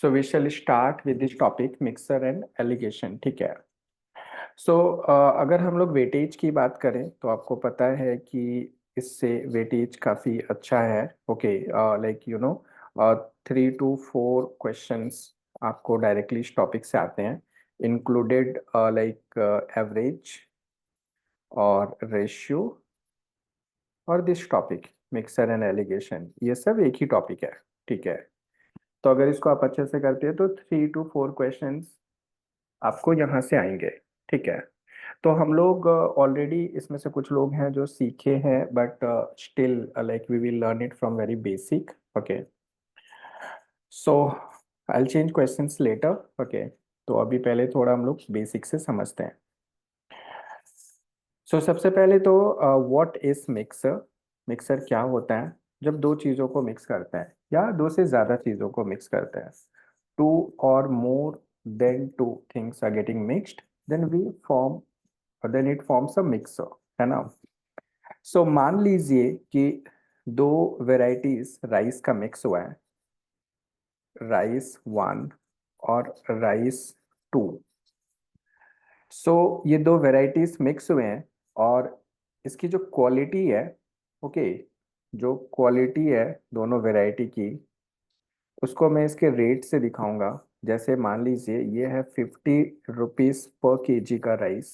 So we shall start with this topic mixer and alligation. ठीक है. सो अगर हम लोग वेटेज की बात करें तो आपको पता है कि इससे वेटेज काफ़ी अच्छा है. ओके, लाइक 3 to 4 क्वेश्चंस आपको डायरेक्टली इस टॉपिक से आते हैं, इंक्लूडेड लाइक एवरेज और रेशियो और this topic mixer and allegation. ये सब एक ही टॉपिक है. ठीक है. तो अगर इसको आप अच्छे से करते हैं तो 3 to 4 क्वेश्चंस आपको यहाँ से आएंगे. ठीक है. तो हम लोग ऑलरेडी इसमें से कुछ लोग हैं जो सीखे हैं, but still like we will learn it from very basic. Okay. So I will change questions later. Okay. तो अभी पहले थोड़ा हम लोग बेसिक से समझते हैं. सबसे पहले तो व्हाट इज मिक्सर. मिक्सर क्या होता है? जब दो चीज़ों को मिक्स करते हैं या दो से ज़्यादा चीज़ों को मिक्स करते हैं, टू और more than two things are getting mixed, then we form then it forms a mixer. है ना? मान लीजिए कि दो वेराइटीज राइस का मिक्स हुआ है, राइस 1 और राइस 2. ये दो वेराइटीज मिक्स हुए हैं और इसकी जो क्वालिटी है, ओके, जो क्वालिटी है दोनों वेराइटी की, उसको मैं इसके रेट से दिखाऊंगा. जैसे मान लीजिए ये है 50 रुपीज पर केजी का rice,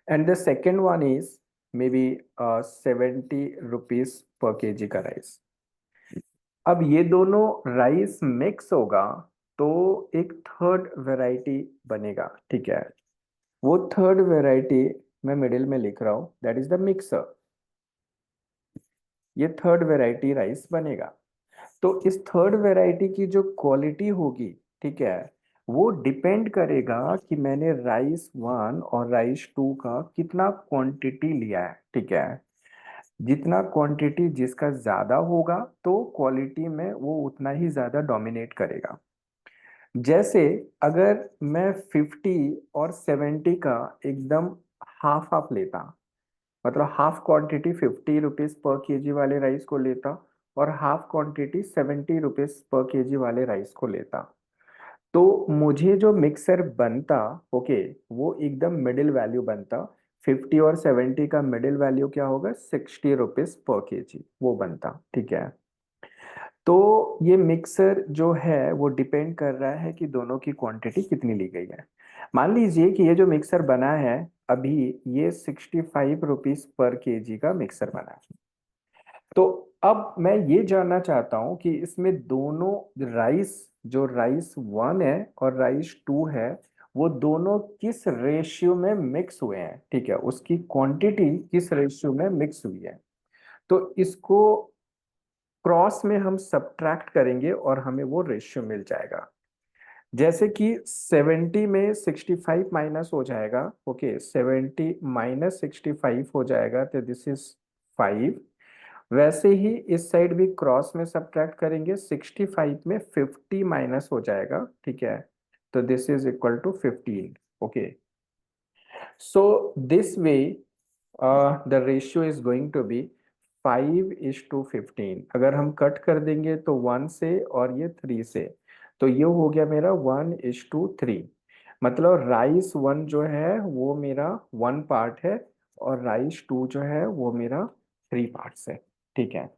and the second one is may be 70 rupees पर केजी का राइस. अब ये दोनों राइस मिक्स होगा तो एक थर्ड वैरायटी बनेगा. ठीक है. वो थर्ड वैरायटी मैं मिडिल में लिख रहा हूं, दैट इज द मिक्सर. ये थर्ड वैरायटी राइस बनेगा. तो इस थर्ड वैरायटी की जो क्वालिटी होगी, ठीक है, वो डिपेंड करेगा कि मैंने राइस 1 और राइस 2 का कितना क्वांटिटी लिया है. ठीक है. जितना क्वांटिटी जिसका ज्यादा होगा तो क्वालिटी में वो उतना ही ज्यादा डोमिनेट करेगा. जैसे अगर मैं 50 और 70 का एकदम हाफ हाफ लेता, मतलब हाफ क्वांटिटी 50 रुपीज पर केजी वाले राइस को लेता और हाफ क्वांटिटी 70 रुपीज पर केजी वाले राइस को लेता, तो मुझे जो मिक्सर बनता, ओके, वो एकदम मिडिल वैल्यू बनता. 50 और 70 का मिडिल वैल्यू क्या होगा? 60 रुपीज पर केजी वो बनता. ठीक है. तो ये मिक्सर जो है वो डिपेंड कर रहा है कि दोनों की क्वांटिटी कितनी ली गई है. मान लीजिए कि ये जो मिक्सर बना है अभी, ये 65 रुपीज पर केजी का मिक्सर बना है. तो अब मैं ये जानना चाहता हूं कि इसमें दोनों राइस, जो राइस 1 है और राइस 2 है, वो दोनों किस रेशियो में मिक्स हुए हैं. ठीक है. उसकी क्वांटिटी किस रेशियो में मिक्स हुई है. तो इसको क्रॉस में हम सब्ट्रैक्ट करेंगे और हमें वो रेशियो मिल जाएगा. जैसे कि 70 में 65 माइनस हो जाएगा. ओके, 70 माइनस 65 हो जाएगा तो दिस इज 5. वैसे ही इस साइड भी क्रॉस में सब्ट्रैक्ट करेंगे, 65 में 50 माइनस हो जाएगा. ठीक है. तो this is equal to 15. Okay. So this way the ratio is going to be 5:15. अगर हम कट कर देंगे तो 1 से और ये 3 से, तो ये हो गया मेरा 1:3. मतलब राइस 1 जो है वो मेरा 1 पार्ट है और राइस 2 जो है वो मेरा 3 पार्ट्स है. ठीक है.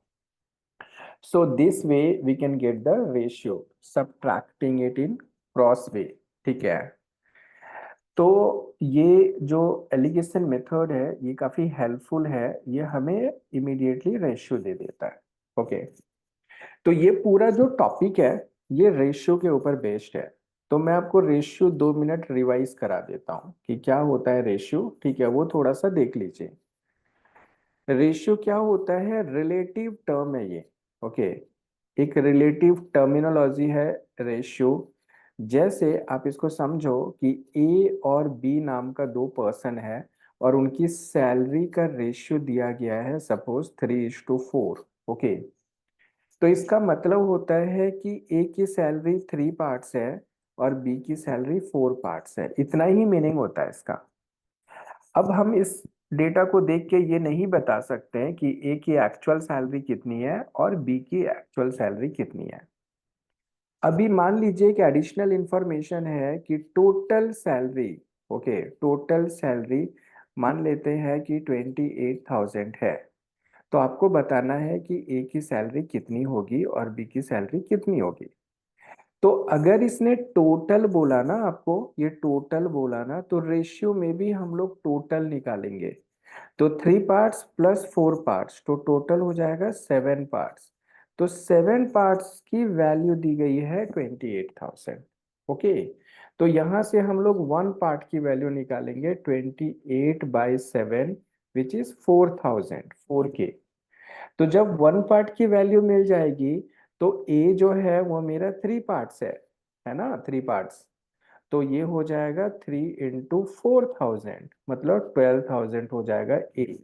So this way we can get the ratio subtracting it in cross way. ठीक है. तो ये जो एलिगेशन मेथड है ये काफी हेल्पफुल है. ये हमें इमीडिएटली रेशियो दे देता है. ओके. तो ये पूरा जो टॉपिक है ये रेशियो के ऊपर बेस्ड है. तो मैं आपको रेशियो 2 मिनट रिवाइज करा देता हूँ कि क्या होता है रेशियो. ठीक है. वो थोड़ा सा देख लीजिए. रेशियो क्या होता है? रिलेटिव टर्म है ये. ओके. एक रिलेटिव टर्मिनोलॉजी है रेशियो. जैसे आप इसको समझो कि ए और बी नाम का दो पर्सन है और उनकी सैलरी का रेशियो दिया गया है, सपोज 3:4. ओके. तो इसका मतलब होता है कि ए की सैलरी 3 पार्ट्स है और बी की सैलरी 4 पार्ट्स है. इतना ही मीनिंग होता है इसका. अब हम इस डेटा को देख के ये नहीं बता सकते हैं कि ए की एक्चुअल सैलरी कितनी है और बी की एक्चुअल सैलरी कितनी है. अभी मान लीजिए कि एडिशनल इंफॉर्मेशन है कि total salary, okay, total salary मान लेते हैं कि 28,000 है। तो आपको बताना है कि ए की सैलरी कितनी होगी और बी की सैलरी कितनी होगी। तो अगर इसने टोटल बोला ना, आपको ये टोटल बोला ना, तो रेशियो में भी हम लोग टोटल निकालेंगे। तो 3 पार्ट्स प्लस 4 पार्ट्स, तो टोटल हो जाएगा 7 पार्ट्स। तो 7 पार्ट्स की वैल्यू दी गई है 28,000। ओके, तो यहां से हम लोग 1 पार्ट की वैल्यू निकालेंगे, 28/7, विच इज 4,000, 4K। तो जब 1 पार्ट की वैल्यू मिल जाएगी, तो ए जो है वो मेरा 3 पार्ट्स है ना, 3 पार्ट्स। तो ये हो जाएगा 3 × 4,000, मतलब 12,000 हो जाएगा ए।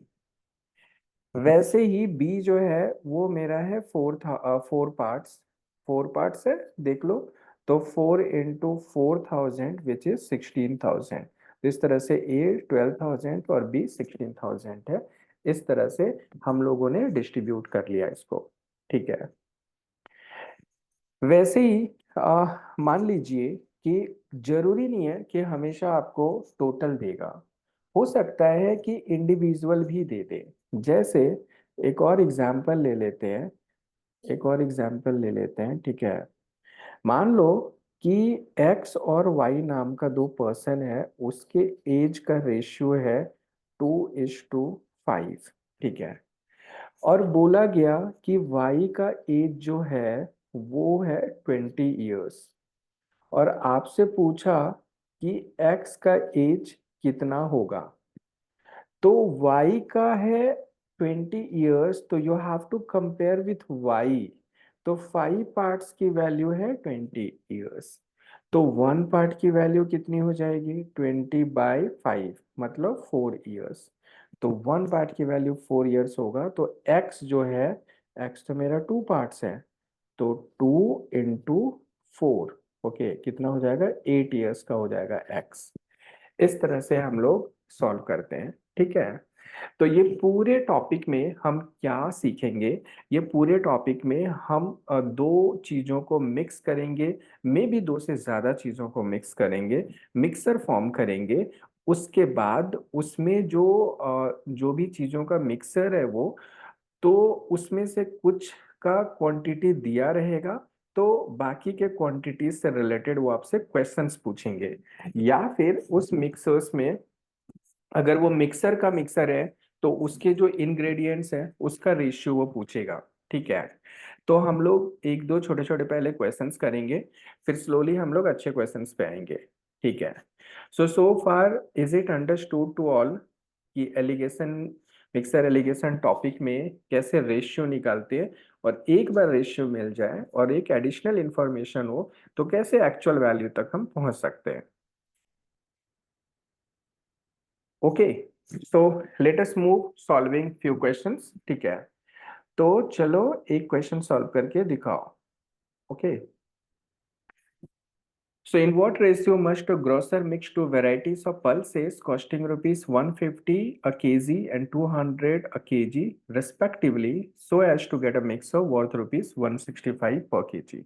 वैसे ही बी जो है वो मेरा है 4 पार्ट्स, 4 पार्ट्स है, देख लो। तो 4 × 4,000 विच इज 16,000। इस तरह से ए 12,000 और बी 16,000 है। इस तरह से हम लोगों ने डिस्ट्रीब्यूट कर लिया इसको। ठीक है। वैसे ही मान लीजिए कि जरूरी नहीं है कि हमेशा आपको टोटल देगा, हो सकता है कि इंडिविजुअल भी दे दे। जैसे एक और एग्जांपल ले लेते हैं, एक और एग्जांपल ले लेते हैं, ठीक है। मान लो कि एक्स और वाई नाम का दो पर्सन है, उसके एज का रेशियो है 2:5, ठीक है। और बोला गया कि वाई का एज जो है वो है 20 इयर्स, और आपसे पूछा कि एक्स का एज कितना होगा। तो y का है 20 इयर्स, तो you have to compare with y। तो 5 पार्ट्स की वैल्यू है 20 इयर्स। तो 1 पार्ट की वैल्यू कितनी हो जाएगी, 20/5, मतलब 4 इयर्स। तो 1 पार्ट की वैल्यू 4 इयर्स होगा। तो x जो है, x तो मेरा 2 पार्ट्स है, तो 2 × 4, ओके, कितना हो जाएगा, 8 इयर्स का हो जाएगा x। इस तरह से हम लोग सॉल्व करते हैं, ठीक है। तो ये पूरे टॉपिक में हम क्या सीखेंगे, ये पूरे टॉपिक में हम दो चीजों को मिक्स करेंगे, मे भी दो से ज्यादा चीजों को मिक्स करेंगे, मिक्सर फॉर्म करेंगे। उसके बाद उसमें जो भी चीजों का मिक्सर है वो, तो उसमें से कुछ का क्वांटिटी दिया रहेगा, तो बाकी के क्वांटिटी से रिलेटेड वो आपसे क्वेश्चंस पूछेंगे। या फिर उस मिक्सर्स में, अगर वो मिक्सर का मिक्सर है, तो उसके जो इंग्रेडिएंट्स हैं उसका रेशियो वो पूछेगा, ठीक है। तो हम लोग एक दो छोटे छोटे पहले क्वेश्चंस करेंगे, फिर स्लोली हम लोग अच्छे क्वेश्चंस पे आएंगे, ठीक है। So far is it understood to all कि एलिगेशन, मिक्सर एलिगेशन टॉपिक में कैसे रेशियो निकालते हैं, और एक बार रेशियो मिल जाए और एक एडिशनल इंफॉर्मेशन हो, तो कैसे एक्चुअल वैल्यू तक हम पहुंच सकते हैं। ओके, सो let us move solving few questions, ठीक है। तो चलो एक क्वेश्चन सॉल्व करके दिखाओ। Okay, so in what ratio must a grocer mix two varieties of pulses costing rupees 150 a kg and 200 a kg respectively, so as to get a mixer worth rupees 165 per kg?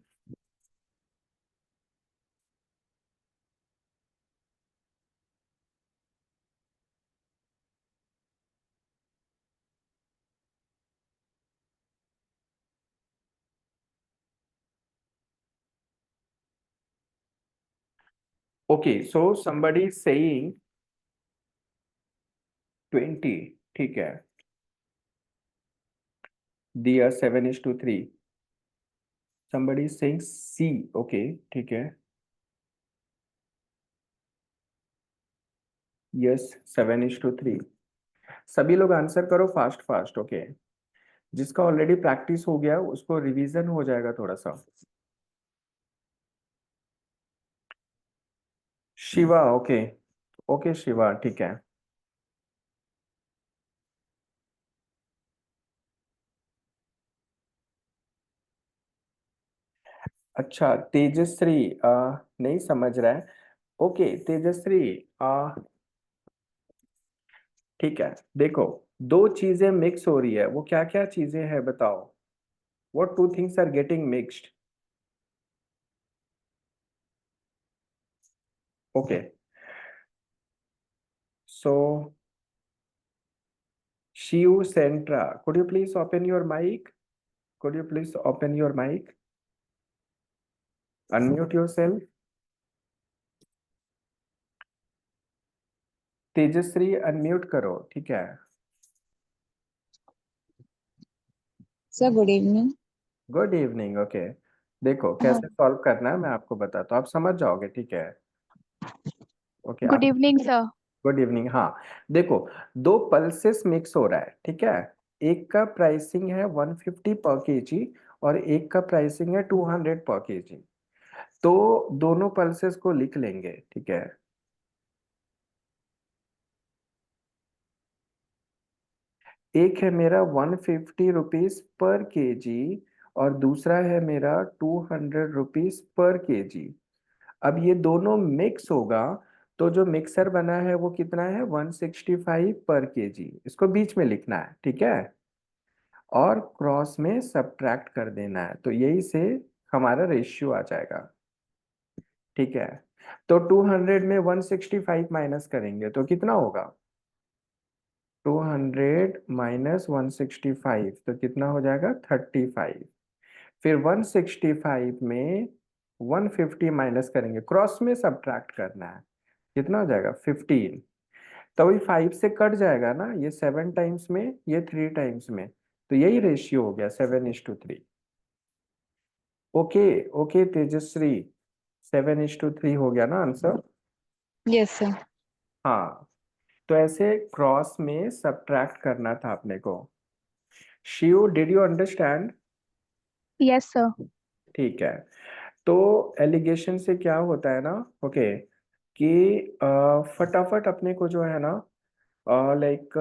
Okay, so somebody is saying 20, ठीक है, दिया 7:3। somebody is saying C, okay, ठीक है, yes, 7:3। सभी लोग answer करो fast fast, okay. जिसका already practice हो गया उसको रिवीजन हो जाएगा थोड़ा सा। शिवा, ओके, ओके शिवा, ठीक है। अच्छा, तेजश्री नहीं समझ रहा है। ओके तेजश्री, ठीक है, देखो, दो चीजें मिक्स हो रही है, वो क्या क्या चीजें हैं बताओ। What two things are getting mixed? Okay, so Shiv Centra, could you please open your mic? Could you please open your mic? Unmute yourself. Tejashree unmute करो, ठीक है। Sir good evening. Good evening, okay. देखो हाँ। कैसे solve करना है मैं आपको बताता हूँ, आप समझ जाओगे, ठीक है। ओके गुड आप। Evening sir. गुड इवनिंग, हाँ। देखो, दो पल्सेस मिक्स हो रहा है, ठीक है। एक का प्राइसिंग है 150 पर केजी और एक का प्राइसिंग है 200 पर केजी। तो दोनों पल्सेस को लिख लेंगे, ठीक है। एक है मेरा 150 रुपीज पर केजी और दूसरा है मेरा 200 रुपीज पर केजी। अब ये दोनों मिक्स होगा तो जो मिक्सर बना है वो कितना है, 165 पर केजी। इसको बीच में लिखना है, ठीक है। और क्रॉस में सब्ट्रैक्ट कर देना है, तो यही से हमारा रेशियो आ जाएगा, ठीक है। तो 200 में 165 माइनस करेंगे तो कितना होगा, 200 माइनस 165 तो कितना हो जाएगा, 35। फिर 165 में 150 माइनस करेंगे, क्रॉस में सब्ट्रैक्ट करना है, कितना हो जाएगा, 15। तो वही 5 से कट जाएगा ना, ये 7 टाइम्स में, ये 3 टाइम्स में, तो यही रेशियो हो गया 7:3। ओके, ओके तेजश्री, 7:3 हो गया ना आंसर। Yes sir. हाँ, तो ऐसे क्रॉस में सब्ट्रैक्ट करना था अपने को। Shiv, did you understand? Yes sir. ठीक है। तो एलिगेशन से क्या होता है ना, ओके, कि फटाफट अपने को जो है ना, लाइक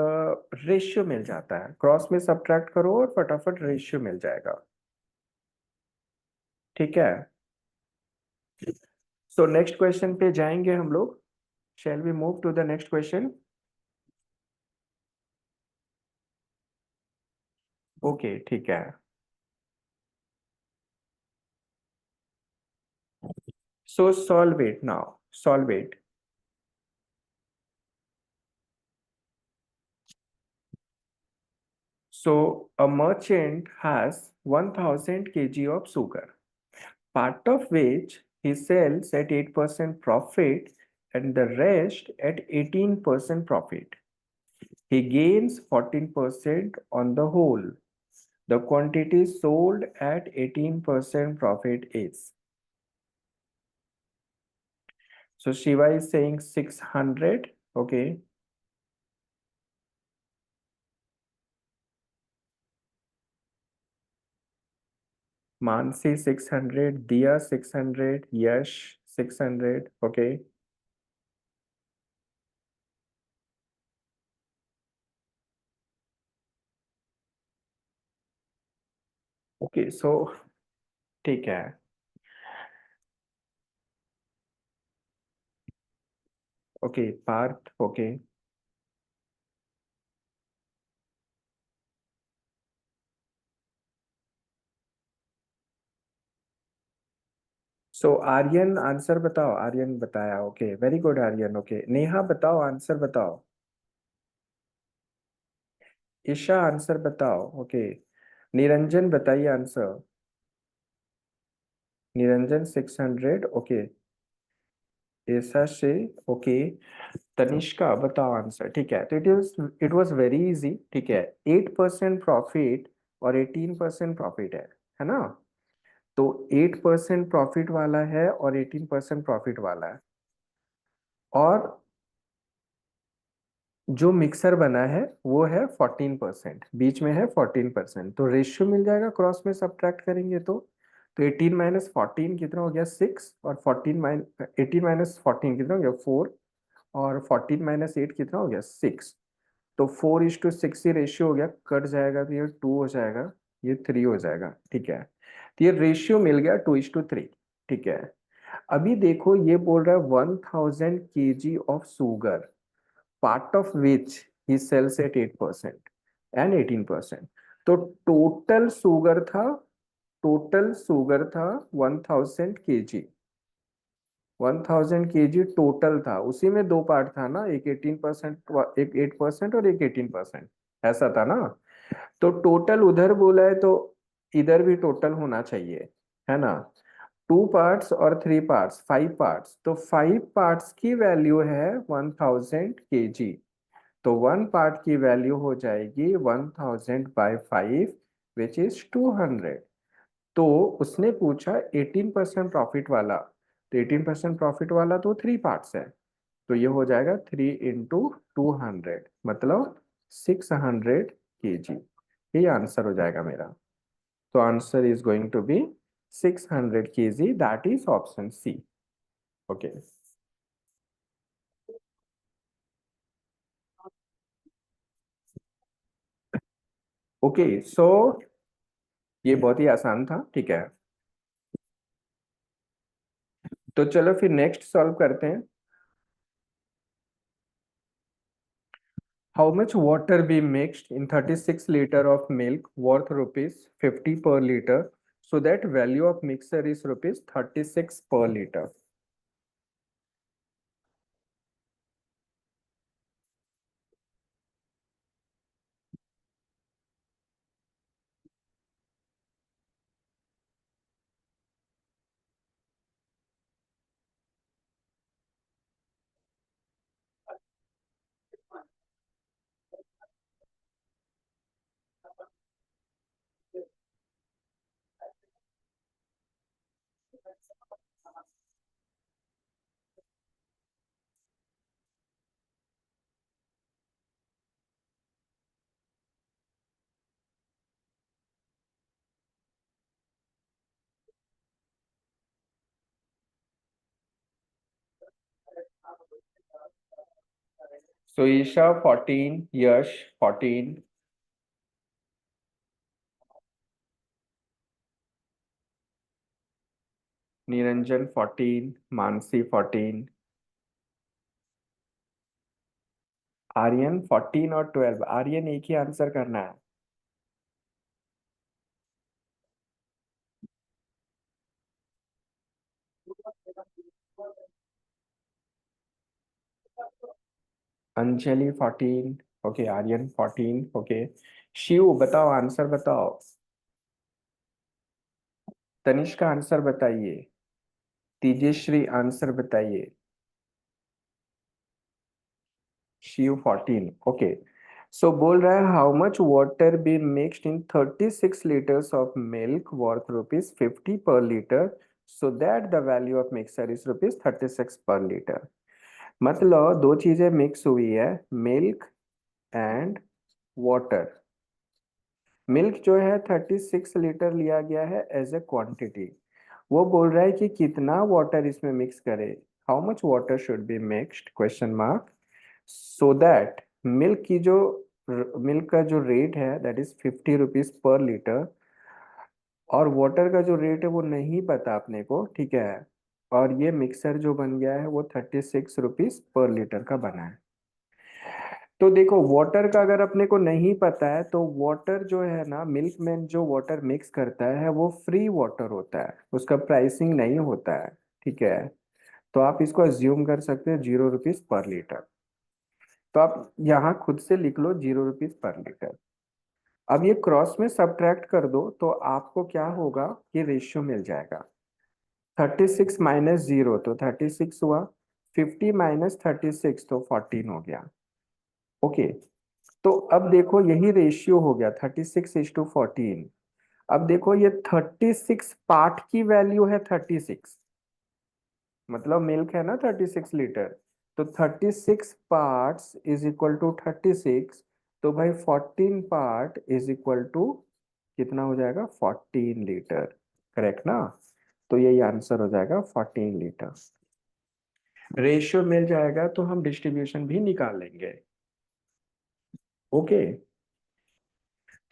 रेशियो मिल जाता है, क्रॉस में सब्ट्रैक्ट करो और फटाफट रेशियो मिल जाएगा, ठीक है। सो नेक्स्ट क्वेश्चन पे जाएंगे हम लोग। Shall we move to the next question? Okay, ठीक है। So solve it now, solve it. So a merchant has 1000 kg of sugar, part of which he sells at 8% profit and the rest at 18% profit. He gains 14% on the whole. The quantity sold at 18% profit is. So Shiva is saying 600, okay. Mansi 600, Dia 600, Yash 600, okay. Okay, so ठीक है। Okay Parth, okay. So Aryan answer बताओ, आर्यन बताया, okay very good Aryan, okay. Neha बताओ, answer बताओ। Isha answer बताओ, okay. Niranjan बताइए answer. Niranjan 600, okay. ऐसा से, ओके। तनिष्का बताओ आंसर, ठीक है। तो इट वाज वेरी इजी, ठीक है। 8% प्रॉफिट और 18% प्रॉफिट है ना। तो 8% प्रॉफिट वाला है और 18% प्रॉफिट वाला है, और जो मिक्सर बना है वो है 14%, बीच में है 14%, तो रेशियो मिल जाएगा क्रॉस में सब्ट्रैक्ट करेंगे तो 18 माइनस 14 कितना हो गया, 6, और 18 माइनस 14 कितना हो गया, 4, और 14 माइनस 8 कितना हो गया, 6। तो 4:6 ही रेशियो हो गया, कट जाएगा तो ये 2 हो जाएगा, ये 3 हो जाएगा, ठीक है। तो ये रेशियो मिल गया 2:3, ठीक है। अभी देखो ये बोल रहा है 1000 kg of sugar, part of which he sells at 8% and 18%। तो टोटल सुगर था 1000 kg, 1000 kg टोटल था, उसी में दो पार्ट था ना, एक 18%, एक 8% और एक 18%, ऐसा था ना। तो टोटल उधर बोला है तो इधर भी टोटल होना चाहिए, है ना। 2 पार्ट्स और 3 पार्ट्स, 5 पार्ट्स, तो 5 पार्ट्स की वैल्यू है 1000 kg। तो 1 पार्ट की वैल्यू हो जाएगी 1000/5, विच इज 200। तो उसने पूछा 18% प्रॉफिट वाला, तो 18% प्रॉफिट वाला तो 3 पार्ट्स है, तो ये हो जाएगा 3 × 200, मतलब 600 kg। ये आंसर हो जाएगा मेरा। तो answer is going to be 600 kg, that is option C. Okay. Okay so ये बहुत ही आसान था, ठीक है। तो चलो फिर नेक्स्ट सॉल्व करते हैं। How much water be mixed in 36 liter of milk worth rupees 50 per liter, so that value of mixture is rupees 36 per liter? So Isha 14, Yash 14, Niranjan 14, Mansi 14, Aryan 14 और 12। आर्यन एक ही आंसर करना है। अंजलि 14, ओके। आर्यन 14, ओके। शिव बताओ, answer बताओ। Tanishka answer बताइए। Tejashri answer बताइए। Shiv 14, okay. सो बोल रहा है how much water be mixed in 36 liters of milk worth rupees 50 पर litre, so that the value of mixer is rupees 36 पर लीटर। मतलब दो चीजें मिक्स हुई है, मिल्क एंड वाटर। मिल्क जो है 36 लीटर लिया गया है एज ए क्वांटिटी। वो बोल रहा है कि कितना वाटर इसमें मिक्स करे, how much water should be mixed, question mark, so that milk की जो मिल्क का जो रेट है that is 50 rupees per litre, और वाटर का जो रेट है वो नहीं पता अपने को, ठीक है। और ये मिक्सर जो बन गया है वो 36 रुपीज पर लीटर का बना है। तो देखो वाटर का अगर अपने को नहीं पता है तो वाटर जो है ना, मिल्क में जो वाटर मिक्स करता है वो फ्री वाटर होता है, उसका प्राइसिंग नहीं होता है, ठीक है। तो आप इसको अज्यूम कर सकते हो 0 रुपीज पर लीटर। तो आप यहाँ खुद से लिख लो 0 रुपीज पर लीटर। अब ये क्रॉस में सब्ट्रैक्ट कर दो तो आपको क्या होगा, ये रेशियो मिल जाएगा। 36 - 0 तो 36 हुआ, 50 - 36 तो 14 हो गया। ओके। तो अब देखो यही रेशियो हो गया 36:14। अब देखो ये 36 पार्ट की वैल्यू है 36, मतलब मिल्क है ना 36 लीटर, तो 36 पार्ट्स इज इक्वल टू 36। तो भाई 14 पार्ट इज इक्वल टू कितना हो जाएगा, 14 लीटर, करेक्ट ना। तो यही आंसर हो जाएगा 14 लीटर। रेशियो मिल जाएगा तो हम डिस्ट्रीब्यूशन भी निकाल लेंगे। ओके।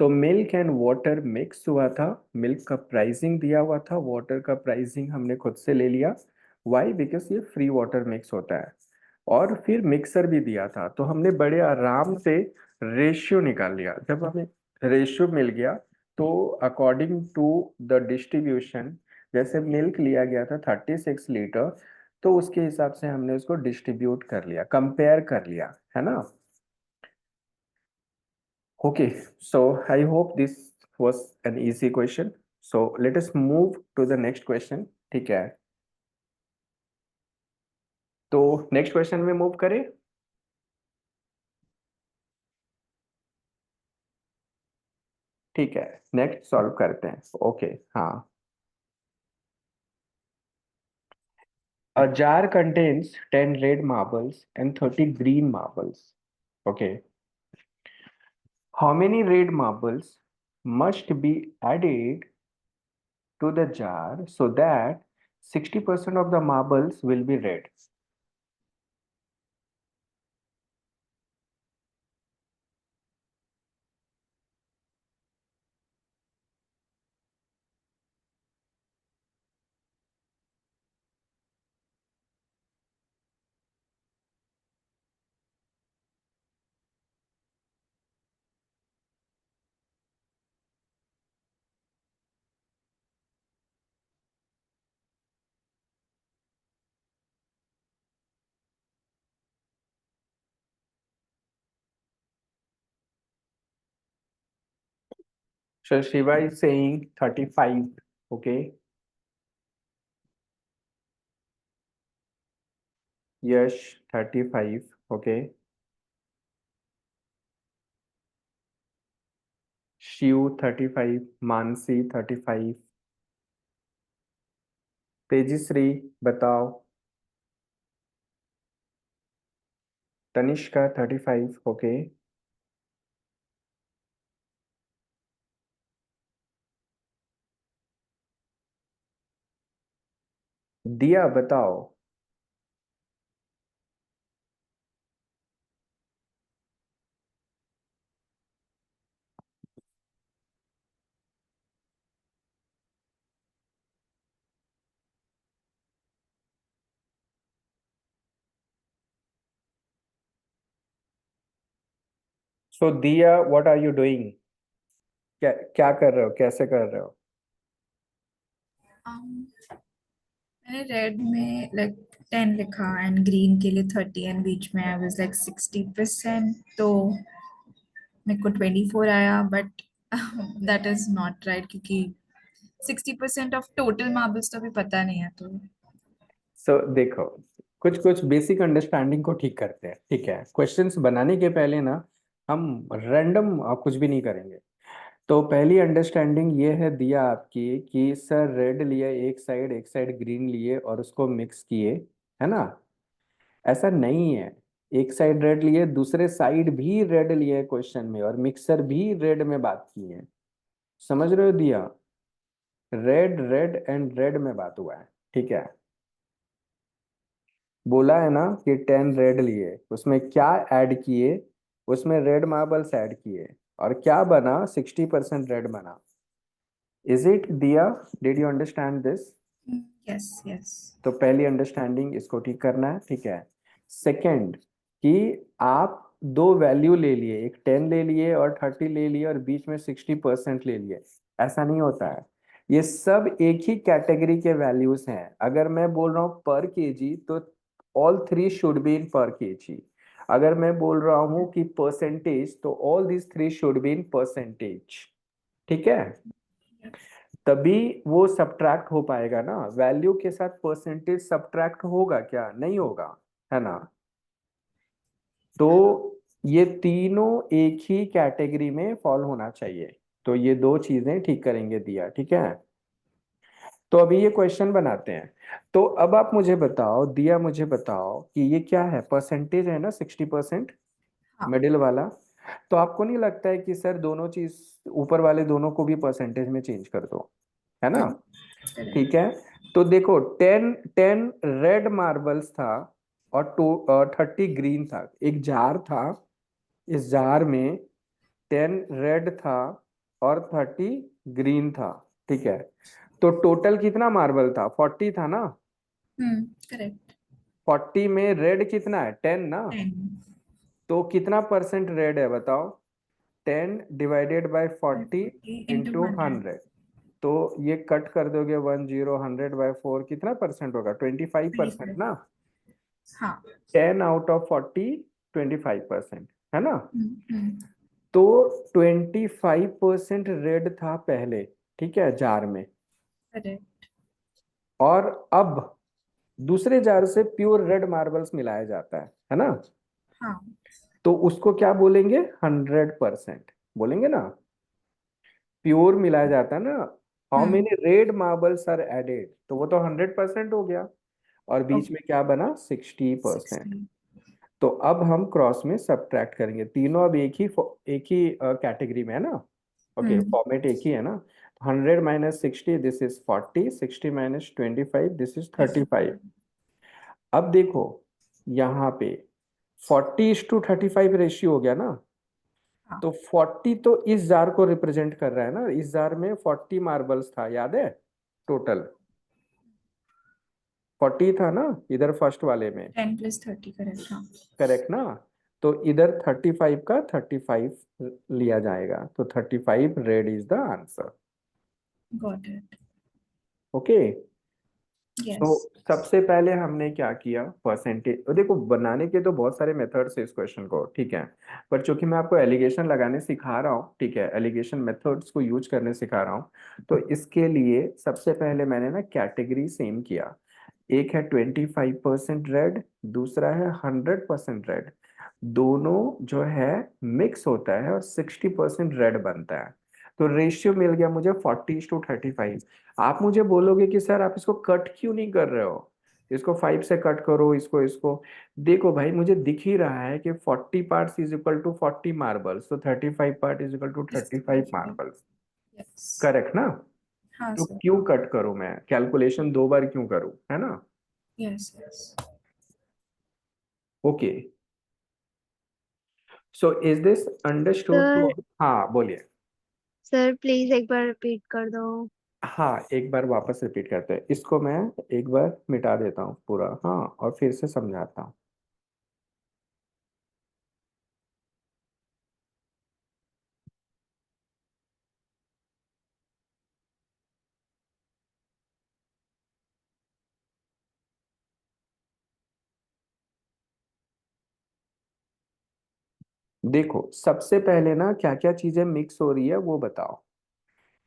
तो मिल्क एंड वाटर मिक्स हुआ था, मिल्क का प्राइसिंग दिया हुआ था, वाटर का प्राइसिंग हमने खुद से ले लिया। वाई, बिकॉज ये फ्री वाटर मिक्स होता है। और फिर मिक्सर भी दिया था, तो हमने बड़े आराम से रेशियो निकाल लिया। जब हमें रेशियो मिल गया तो अकॉर्डिंग टू द डिस्ट्रीब्यूशन, जैसे मिल्क लिया गया था 36 लीटर, तो उसके हिसाब से हमने उसको डिस्ट्रीब्यूट कर लिया, कंपेयर कर लिया, है ना। Okay, so I hope this was an easy question. So let us move to the next question, ठीक है। तो नेक्स्ट क्वेश्चन में मूव करें। ठीक है, नेक्स्ट सॉल्व करते हैं। ओके, हाँ। A jar contains 10 red marbles and 30 green marbles. Okay. How many red marbles must be added to the jar so that 60% of the marbles will be red? So Shiva is saying 35. Okay. Yash 35. Okay. Shiv 35. Mansi 35. Tejashri बताओ। Tanishka 35। Okay. दिया बताओ। सो दिया, what are you doing? क्या क्या कर रहे हो, कैसे कर रहे हो? मैंने रेड में लाइक 10 लिखा एंड ग्रीन के लिए 30 एंड बीच में आई वाज लाइक 60%, तो मेरे को 24 आया, but that is not right क्योंकि 60% ऑफ टोटल मार्बल्स तो अभी पता नहीं है तो। सो देखो, कुछ कुछ बेसिक अंडरस्टैंडिंग को ठीक करते हैं, ठीक है। क्वेश्चंस बनाने के पहले ना हम रैंडम कुछ भी नहीं करेंगे। तो पहली अंडरस्टैंडिंग ये है दिया आपकी कि सर रेड लिए एक साइड ग्रीन लिए और उसको मिक्स किए, है ना। ऐसा नहीं है। एक साइड रेड लिए, दूसरे साइड भी रेड लिए क्वेश्चन में, और मिक्सर भी रेड में बात की है। समझ रहे हो दिया? रेड रेड एंड रेड में बात हुआ है, ठीक है। बोला है ना कि 10 रेड लिए, उसमें क्या ऐड किए? उसमें रेड मार्बल्स ऐड किए, और क्या बना? 60% रेड बना। इज इट दिया? Did you understand this? Yes yes. तो पहली अंडरस्टैंडिंग इसको ठीक करना है, ठीक है। सेकंड, कि आप दो वैल्यू ले लिए, एक 10 ले लिए और 30 ले लिए और बीच में 60% ले लिए। ऐसा नहीं होता है। ये सब एक ही कैटेगरी के वैल्यूज हैं। अगर मैं बोल रहा हूँ पर केजी, तो all three should be in पर केजी। अगर मैं बोल रहा हूँ कि परसेंटेज, तो all this three should be in percentage, ठीक है। तभी वो सब्ट्रैक्ट हो पाएगा ना। वैल्यू के साथ परसेंटेज सब्ट्रैक्ट होगा क्या? नहीं होगा, है ना। तो ये तीनों एक ही कैटेगरी में फॉल होना चाहिए। तो ये दो चीजें ठीक करेंगे दिया, ठीक है। तो अभी ये क्वेश्चन बनाते हैं। तो अब आप मुझे बताओ, दिया मुझे बताओ कि ये क्या है? परसेंटेज है ना, 60%, हाँ। मिडिल वाला। तो आपको नहीं लगता है कि सर दोनों चीज, ऊपर वाले दोनों को भी परसेंटेज में चेंज कर दो, है ना। ठीक है। तो देखो, 10 रेड मार्बल्स था और 30 ग्रीन था। एक जार था, इस जार में 10 रेड था और 30 ग्रीन था, ठीक है। तो टोटल कितना मार्बल था? 40 था ना। करेक्ट। 40 में रेड कितना है? 10 ना। 10। तो कितना परसेंट रेड है बताओ? 10 डिवाइडेड बाय 40 into इंटू 100। 100। तो ये कट कर दोगे 10 100/4 कितना परसेंट होगा? 25% ना। हाँ 10 out of 40 25%, है ना। हम्म तो 25% रेड था पहले, ठीक है, जार में। करेक्ट और अब दूसरे जार से प्योर रेड मार्बल्स मिलाया जाता है ना। हाँ तो उसको क्या बोलेंगे? 100% बोलेंगे ना। प्योर मिलाया जाता है ना। How hmm many red marbles are added, तो वो तो 100% हो गया। और बीच में क्या बना? 60%। 60 तो अब हम क्रॉस में सब्ट्रैक्ट करेंगे, तीनों अब एक ही कैटेगरी में है ना। ओके, हम्म फॉर्मेट एक ही है ना। 100 - 60 दिस इज 40, 60 - 25 दिस इज 35। अब देखो यहाँ पे 40:35 रेशियो हो गया ना। हाँ तो 40 तो इस जार को रिप्रेजेंट कर रहा है ना, इस जार में 40 मार्बल्स था, याद है टोटल 40 था ना इधर फर्स्ट वाले में। 10 + 30 करेक्ट हाँ करेक्ट ना। तो इधर 35 का 35 लिया जाएगा, तो 35 red is the answer. Got it okay. तो यस सबसे पहले हमने क्या किया? परसेंटेज, देखो बनाने के तो बहुत सारे मेथड्स है इस क्वेश्चन को, ठीक है। पर चूंकि मैं आपको एलिगेशन लगाने सिखा रहा हूँ, ठीक है, एलिगेशन मेथड्स को यूज करने सिखा रहा हूँ, तो इसके लिए सबसे पहले मैंने ना कैटेगरी सेम किया। एक है 25% रेड, दूसरा है 100% रेड। दोनों जो है मिक्स होता है और 60% रेड बनता है। तो रेशियो मिल गया मुझे 40:35। आप मुझे बोलोगे कि सर आप इसको कट क्यों नहीं कर रहे हो, इसको 5 से कट करो, इसको। देखो भाई, मुझे दिख ही रहा है कि 40 parts is equal to 40 marbles, तो 35 part is equal to 35 marbles. Yes correct ना। हाँ तो सर क्यों कट करूं मैं, कैलकुलेशन दो बार क्यों करूं, है ना। Yes yes okay, so is this understood sir too? हाँ बोलिए। सर प्लीज एक बार रिपीट कर दो। हाँ, एक बार वापस रिपीट करते हैं इसको, मैं एक बार मिटा देता हूँ पूरा, हाँ, और फिर से समझाता हूँ। देखो सबसे पहले ना क्या क्या चीजें मिक्स हो रही है वो बताओ।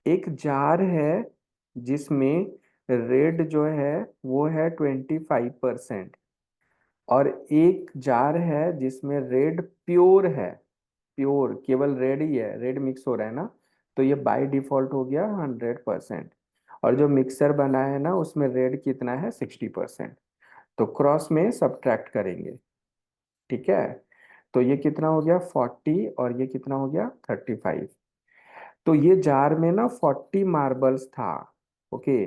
एक जार है जिसमें रेड जो है वो है 25%, और एक जार है जिसमें रेड प्योर है, प्योर केवल रेड ही है, रेड मिक्स हो रहा है ना। तो ये बाय डिफॉल्ट हो गया 100%। और जो मिक्सर बना है ना उसमें रेड कितना है? 60%। तो क्रॉस में सब्ट्रैक्ट करेंगे, ठीक है। तो ये कितना हो गया? 40, और ये कितना हो गया? 35। तो ये जार में ना 40 मार्बल्स था, ओके,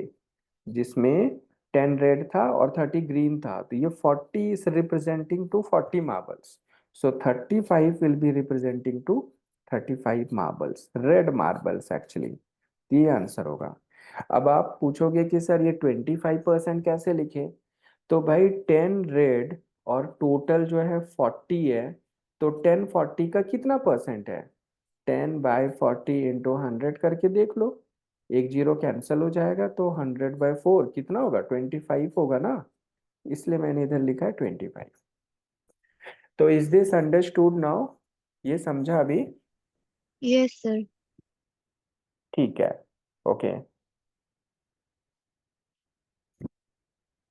जिसमें 10 रेड था और 30 ग्रीन था। तो ये 40 is representing two 40 marbles, so 35 will be representing two 35 marbles, red marbles actually. ये आंसर होगा। अब आप पूछोगे कि सर ये 25% कैसे लिखे? तो भाई 10 रेड और टोटल जो है 40 है, तो 10 40 का कितना परसेंट है? 10/40 × 100 करके देख लो, एक जीरो कैंसिल हो जाएगा, तो 100/4 कितना होगा? 25 होगा ना। इसलिए मैंने इधर लिखा है 25। तो इज दिस अंडरस्टूड नाउ? ये समझा अभी? Yes sir. ठीक है, ओके।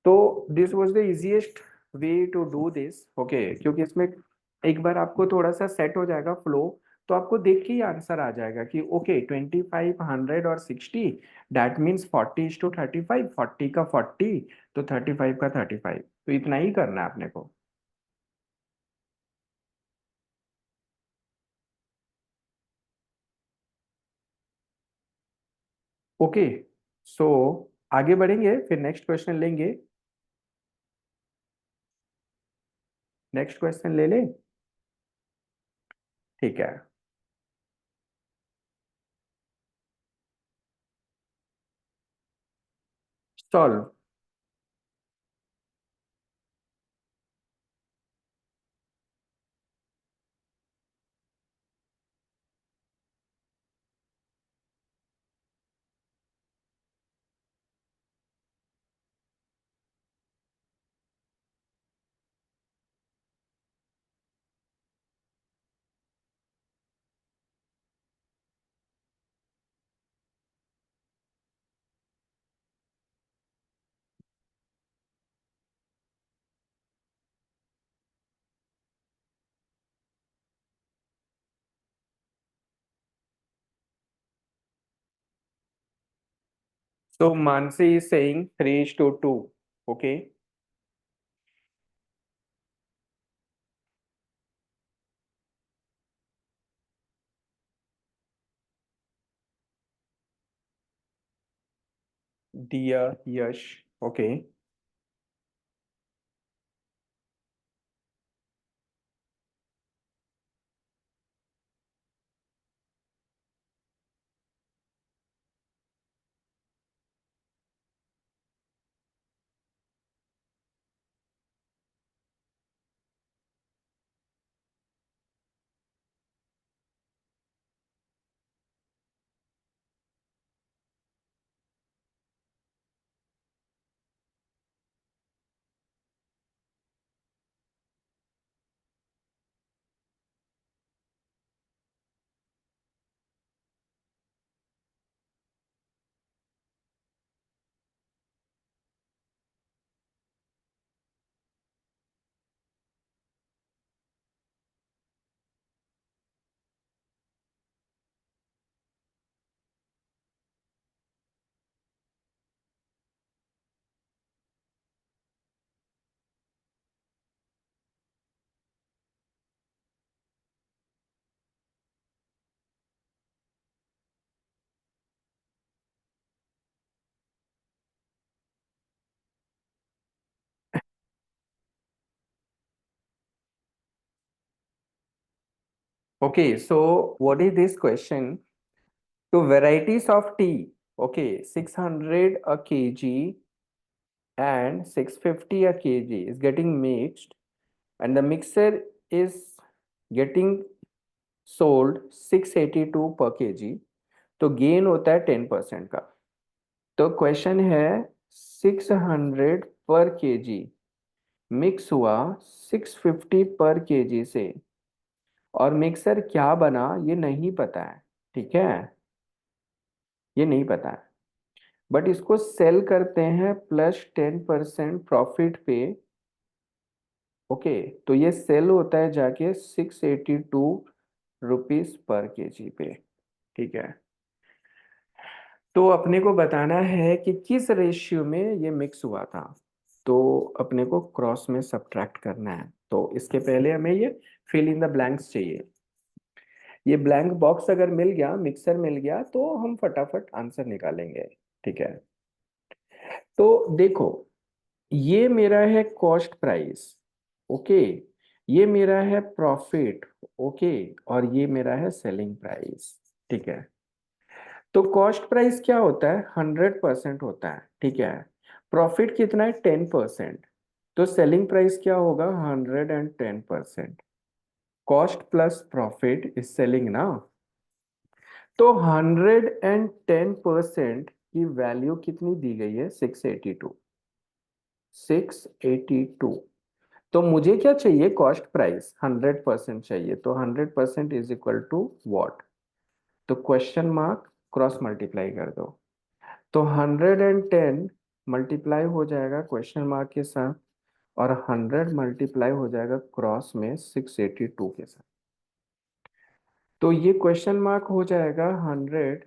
तो this was the easiest way to do this, okay, क्योंकि इसमें एक बार आपको थोड़ा सा सेट हो जाएगा फ्लो, तो आपको देख के ही आंसर आ जाएगा कि ओके 25 100 और 60, दैट मीन्स 40:35, 40 का 40, तो 35 का 35, तो इतना ही करना है आपने को। ओके, सो आगे बढ़ेंगे, फिर नेक्स्ट क्वेश्चन लेंगे। नेक्स्ट क्वेश्चन ले लें, ठीक है। Solve. So Mansi is saying 3:2. Okay. Diya, Yash. Okay. Okay, so what is this question? So varieties of tea. Okay, 600 a kg and 650 a kg is getting mixed, and the mixer is getting sold 682 per kg. तो gain होता है 10% का. तो question है 600 पर KG mix हुआ 650 पर KG से, और मिक्सर क्या बना ये नहीं पता है. ठीक है, ये नहीं पता है, बट इसको सेल करते हैं +10% प्रॉफिट पे. ओके, तो ये सेल होता है जाके 682 रुपीज पर केजी पे. ठीक है, तो अपने को बताना है कि किस रेशियो में ये मिक्स हुआ था. तो अपने को क्रॉस में सब्ट्रैक्ट करना है. तो इसके पहले हमें ये फिल इन द ब्लैंक्स चाहिए. ये ब्लैंक बॉक्स अगर मिल गया, मिक्सर मिल गया, तो हम फटाफट आंसर निकालेंगे. ठीक है, तो देखो, ये मेरा है कॉस्ट प्राइस. ओके, ये मेरा है प्रॉफिट. ओके, और ये मेरा है सेलिंग प्राइस. ठीक है, तो कॉस्ट प्राइस क्या होता है? 100% होता है. ठीक है, प्रॉफिट कितना है? 10%. तो सेलिंग प्राइस क्या होगा? 110%. Cost plus profit is selling ना. तो 110% की वैल्यू कितनी दी गई है? 682. 682. तो मुझे क्या चाहिए? कॉस्ट प्राइस 100% चाहिए. तो 100% इज इक्वल टू वॉट? तो क्वेश्चन मार्क क्रॉस मल्टीप्लाई कर दो. तो 110 मल्टीप्लाई हो जाएगा क्वेश्चन मार्क के साथ, और 100 मल्टीप्लाई हो जाएगा क्रॉस में 682 के साथ. तो ये क्वेश्चन मार्क हो जाएगा 100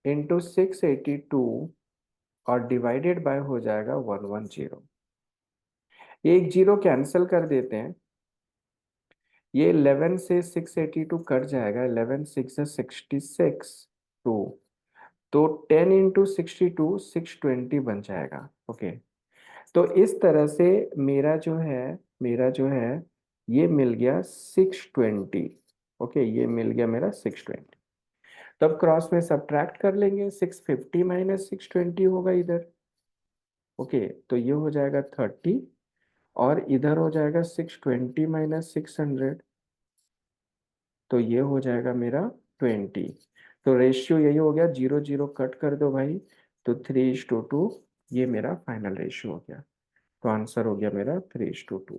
इंटू 682, और डिवाइडेड बाय हो जाएगा 110. एक जीरो कैंसिल कर देते हैं. ये 11 से 682 कट जाएगा. 11 6 66 टू. तो 10 इंटू 62 620 बन जाएगा. ओके, तो इस तरह से मेरा जो है ये मिल गया 620. ओके, ये मिल गया मेरा 620. तब क्रॉस में सब्ट्रैक्ट कर लेंगे. 650 माइनस 620 होगा इधर. ओके, तो ये हो जाएगा 30, और इधर हो जाएगा 620 माइनस 600. तो ये हो जाएगा मेरा 20. तो रेशियो यही हो गया. 0 0 कट कर दो भाई. तो 3:2. ये मेरा फाइनल रेशियो हो गया. तो आंसर हो गया मेरा 3:2.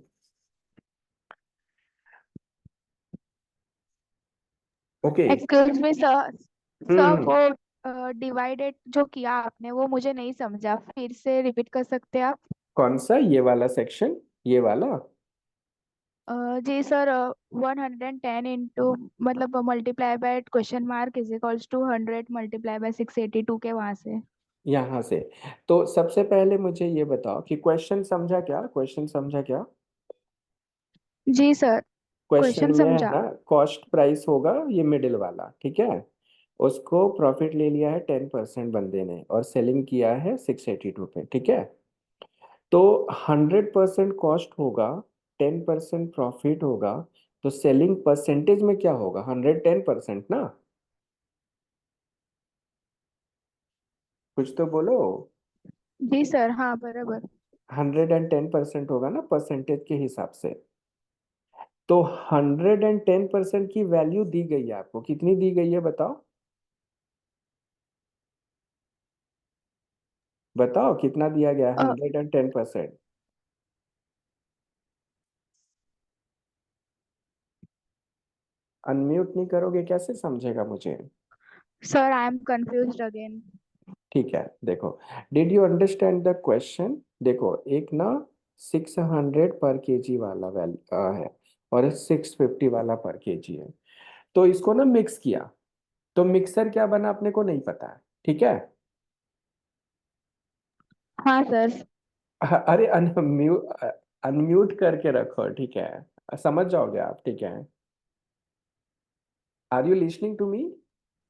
Okay. Excuse me sir, sir hmm. वो डिवाइडेड जो किया आपने वो मुझे नहीं समझा, फिर से रिपीट कर सकते हैं आप? कौन सा? ये वाला सेक्शन, ये वाला. जी सर, 110 इंटू मतलब multiply by question mark is equals to 100 multiply by 682 के वहां से. यहाँ से। तो सबसे पहले मुझे ये बताओ कि क्वेश्चन समझा क्या, क्वेश्चन समझा क्या? जी सर, क्वेश्चन क्वेश्चन में है समझा। ना, कॉस्ट प्राइस होगा ये मिडिल वाला, ठीक है। उसको प्रॉफिट ले लिया है 10% बंदे ने और सेलिंग किया है 682 पे, ठीक है। तो 100% कॉस्ट होगा, 10% प्रॉफिट होगा, तो सेलिंग परसेंटेज में क्या होगा? 110% ना, कुछ तो बोलो। जी सर, हाँ बराबर। 110% होगा ना परसेंटेज के हिसाब से। तो 110% की वैल्यू दी गई है आपको, कितनी दी गई है बताओ? बताओ कितना दिया गया है अ, 110%? अनम्यूट नहीं करोगे कैसे समझेगा मुझे? Sir I am confused again. ठीक है, देखो, did you understand the question? देखो, एक ना 600 पर केजी वाला वैल्यू है और 650 वाला पर केजी है। तो इसको ना मिक्स किया, तो मिक्सर क्या बना अपने को नहीं पता है, ठीक है। हाँ सर। अरे अनम्यूट करके रखो, ठीक है, समझ जाओगे आप, ठीक है। Are you listening to me?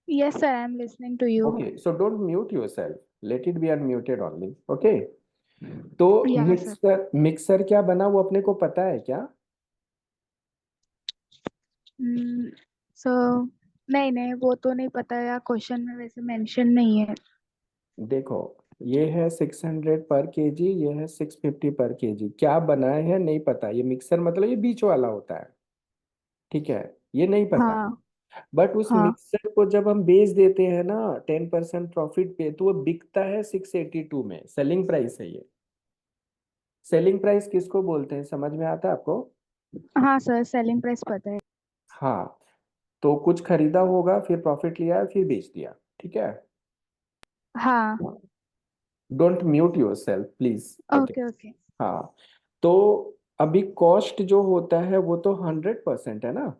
Yes sir, I am listening to you. Okay, so don't mute yourself, let it be unmuted only, okay. तो या सर। मिक्सर मिक्सर क्या बना वो अपने को पता है क्या? सो नहीं नहीं, वो तो नहीं पता, या क्वेश्चन में वैसे मेंशन नहीं है। देखो, ये है 600 पर केजी, ये है 650 पर केजी, क्या बनाए हैं नहीं पता। ये मिक्सर मतलब ये बीच वाला होता है, ठीक है, ये नहीं पता। हाँ बट उस हाँ। मिक्सर को जब हम बेच देते हैं ना 10% प्रॉफिट पे, तो वो बिकता है 682 में, सेलिंग प्राइस है ये। सेलिंग प्राइस किसको बोलते हैं, समझ में आता है आपको? हाँ सर, सेलिंग प्राइस पता है। हाँ, तो कुछ खरीदा होगा, फिर प्रॉफिट लिया, फिर बेच दिया, ठीक है। हाँ। Don't mute your self please, okay. Okay okay. हाँ, तो अभी कॉस्ट जो होता है वो तो 100% है ना।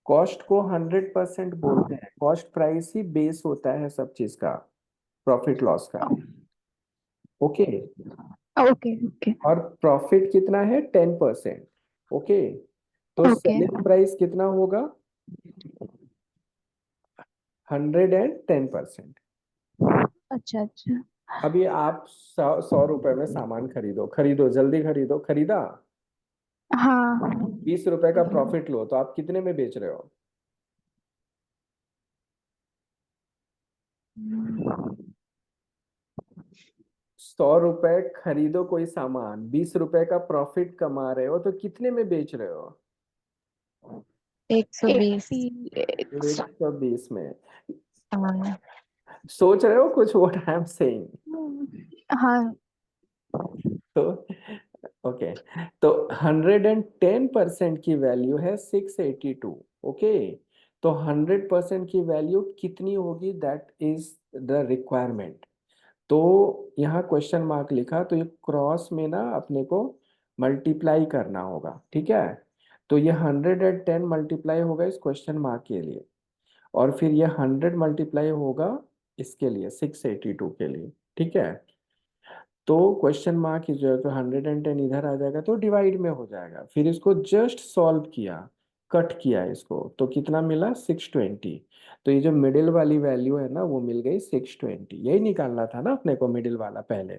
कॉस्ट को 100% बोलते हैं, कॉस्ट प्राइस ही बेस होता है सब चीज का, प्रॉफिट लॉस का, ओके। Okay okay. और प्रॉफिट कितना है? 10%, ओके। तो ओके। सेलिंग प्राइस कितना होगा? 110%। अच्छा अच्छा। अभी आप 100 रुपए में सामान खरीदो, खरीदो जल्दी खरीदो, खरीदा, हाँ। 20 रुपए का प्रॉफिट लो, तो आप कितने में बेच रहे हो? 100 रुपए खरीदो कोई सामान, 20 रुपए का प्रॉफिट कमा रहे हो, तो कितने में बेच रहे हो? 120। 80। 120 में। हाँ। सोच रहे हो कुछ व्हाट आई एम सेइंग? हाँ। तो ओके, तो 110% की वैल्यू है 682, ओके। तो 100% की वैल्यू कितनी होगी, दैट इज द रिक्वायरमेंट। तो यहाँ क्वेश्चन मार्क लिखा, तो ये क्रॉस में ना अपने को मल्टीप्लाई करना होगा, ठीक है। तो ये 110 मल्टीप्लाई होगा इस क्वेश्चन मार्क के लिए, और फिर ये 100 मल्टीप्लाई होगा इसके लिए 682 के लिए, ठीक है। तो क्वेश्चन मार्क की जगह 110 इधर आ जाएगा, तो डिवाइड में हो जाएगा, फिर इसको जस्ट सॉल्व किया, कट किया इसको, तो कितना मिला? 620। तो ये जो मिडिल वाली वैल्यू है ना वो मिल गई 620, यही निकालना था ना अपने को मिडिल वाला पहले।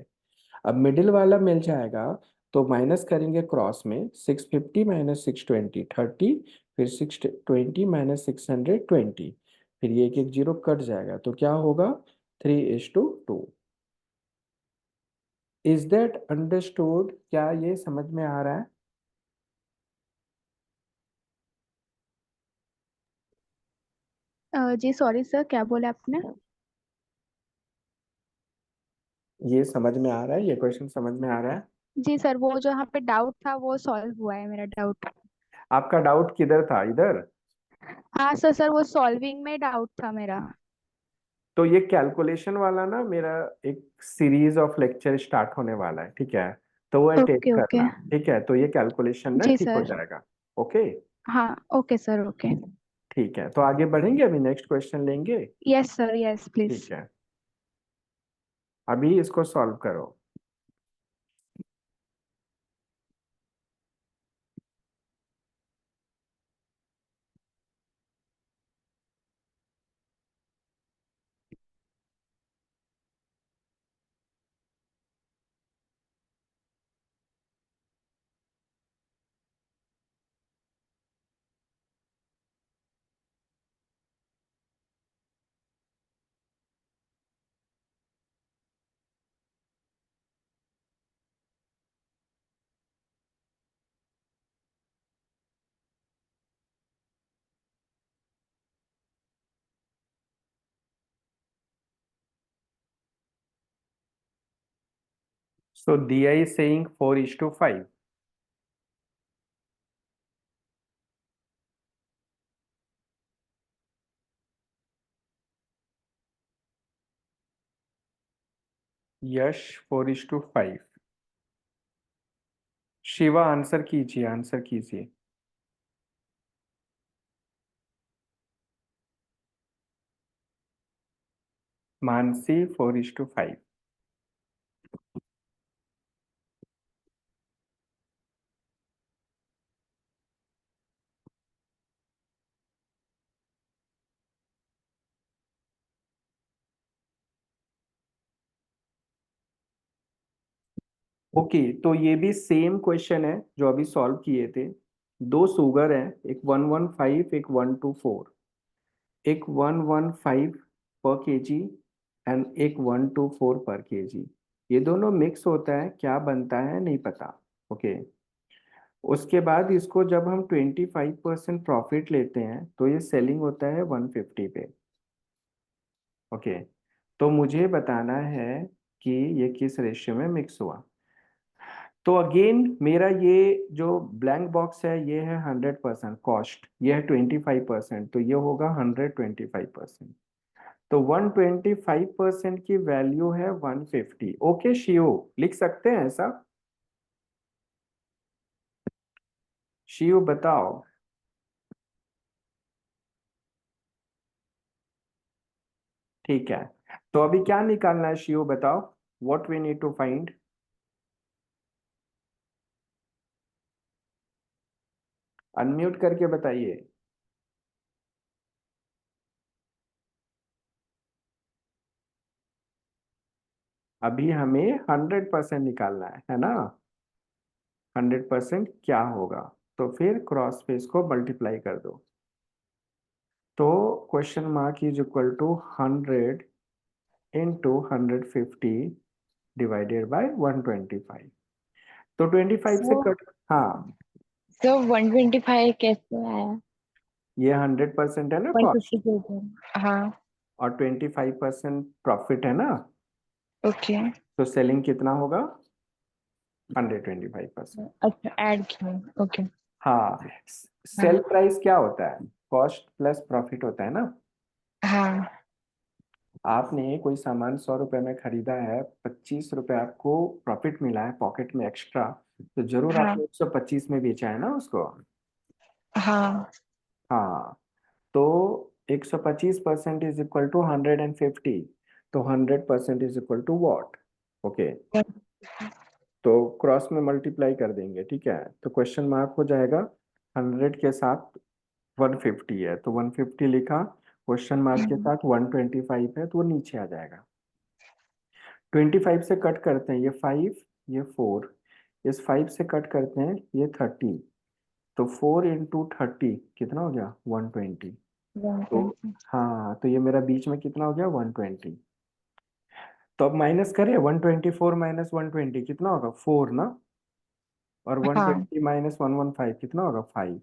अब मिडिल वाला मिल जाएगा, तो माइनस करेंगे क्रॉस में, 650 माइनस 620 30, फिर 620 माइनस 620, फिर ये एक एक जीरो कट जाएगा, तो क्या होगा? 3:2। Is that understood? क्या ये समझ में आ रहा है? जी सॉरी सर, क्या बोले आपने? ये समझ में आ रहा है, ये क्वेश्चन समझ में आ रहा है? जी सर, वो जो यहाँ पे डाउट था वो सॉल्व हुआ है, मेरा डाउट। आपका डाउट किधर था, इधर? हाँ सर, वो सॉल्विंग में डाउट था मेरा। तो ये कैलकुलेशन वाला ना मेरा एक सीरीज ऑफ लेक्चर स्टार्ट होने वाला है, ठीक है। तो वो अटेंड ओके ओके। करना, ठीक है, तो ये कैलकुलेशन ना जी ठीक हो सर। जाएगा, ओके। हाँ ओके सर, ओके। ठीक है, तो आगे बढ़ेंगे, अभी नेक्स्ट क्वेश्चन लेंगे। Yes sir, yes please. ठीक है, अभी इसको सॉल्व करो। So Dia is saying 4:5. Yash 4:5। Shiva answer कीजिए, आंसर कीजिए। मानसी 4:5। ओके, तो ये भी सेम क्वेश्चन है जो अभी सॉल्व किए थे। दो शुगर हैं, एक 115, एक 124। एक 115 पर केजी एंड एक 124 पर केजी। ये दोनों मिक्स होता है, क्या बनता है नहीं पता। ओके, उसके बाद इसको जब हम 25% प्रॉफिट लेते हैं तो ये सेलिंग होता है 150 पे। ओके, तो मुझे बताना है कि ये किस रेशियो में मिक्स हुआ। तो अगेन मेरा ये जो ब्लैंक बॉक्स है ये है 100% कॉस्ट, ये है 25%, तो ये होगा 125%। तो 125% की वैल्यू है 150। ओके शिव, लिख सकते हैं ऐसा? शिव बताओ। ठीक है, तो अभी क्या निकालना है शिव बताओ, what we need to find. Unmute करके बताइए। अभी हमें 100% निकालना है ना। 100% क्या होगा, तो फिर क्रॉस पे इसको मल्टीप्लाई कर दो। तो question mark is equal to 100 into 150 divided by 125। तो 25 से सो कट। हाँ, 125 कैसे आया? ये 100% है ना कॉस्ट, 150 के ऊपर। हाँ। और 25% प्रॉफिट है ना। ओके। तो सेलिंग कितना होगा? 125%। अच्छा, ऐड किया। ओके। हाँ, सेल हाँ। प्राइस क्या होता है? कॉस्ट प्लस प्रॉफिट होता है ना। हाँ। आपने कोई सामान 100 रुपए में खरीदा है, 25 रुपए आपको प्रॉफिट मिला है पॉकेट में एक्स्ट्रा, तो जरूर हाँ। आपने 125 में बेचा है ना उसको। हाँ। हाँ, तो 125% इज इक्वल टू 150। तो 100% is equal to what? Okay, तो क्रॉस में मल्टीप्लाई कर देंगे, ठीक है। तो क्वेश्चन मार्क हो जाएगा, 100 के साथ 150 है तो 150 लिखा, क्वेश्चन मार्क के साथ 125 है तो वो नीचे आ जाएगा। 25 से कट करते हैं ये 5, ये 4, इस 5 से कट करते हैं ये 30। तो 4 इंटू 30 कितना हो गया? 120। तो 120। हाँ, तो ये मेरा बीच में कितना हो गया? 120। तो अब माइनस करें, 124 माइनस 120 कितना होगा? 4 ना। और हाँ। 120 माइनस 115 कितना होगा? 5।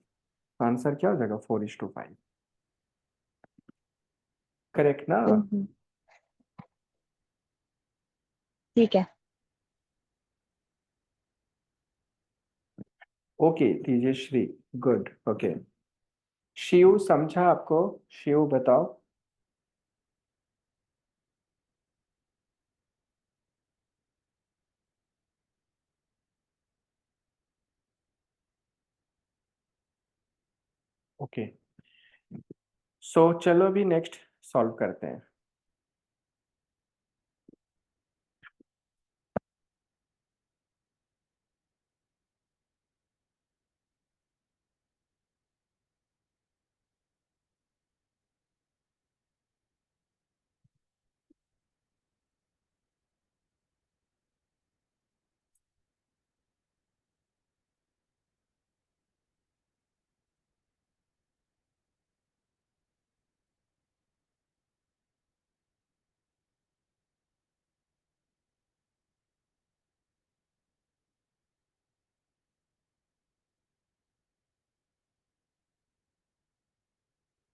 तो आंसर क्या हो जाएगा? 4:5। करेक्ट ना। ठीक है। Okay Tejashree, good. Okay, Shiv समझा आपको? शिव बताओ। ओके, सो चलो अभी नेक्स्ट सॉल्व करते हैं।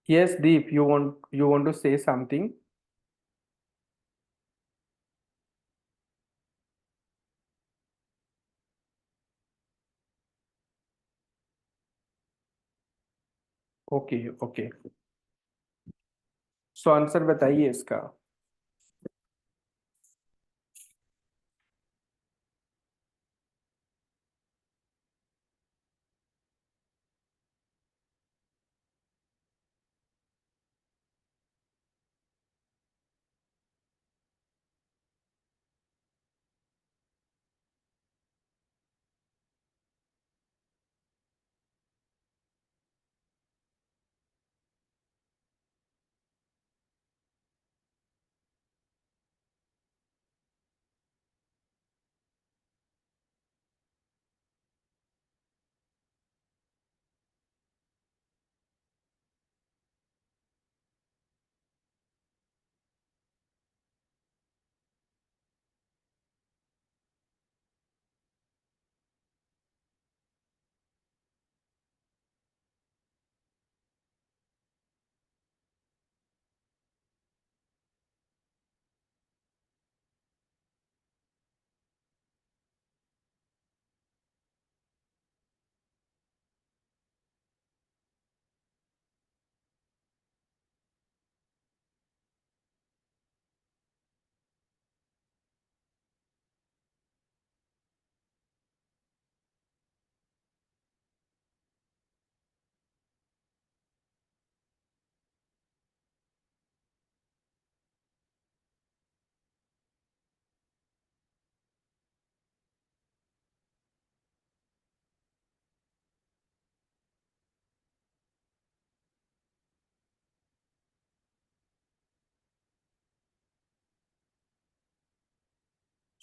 Yes, Deep, you want to say something? Okay okay, so answer बताइए इसका।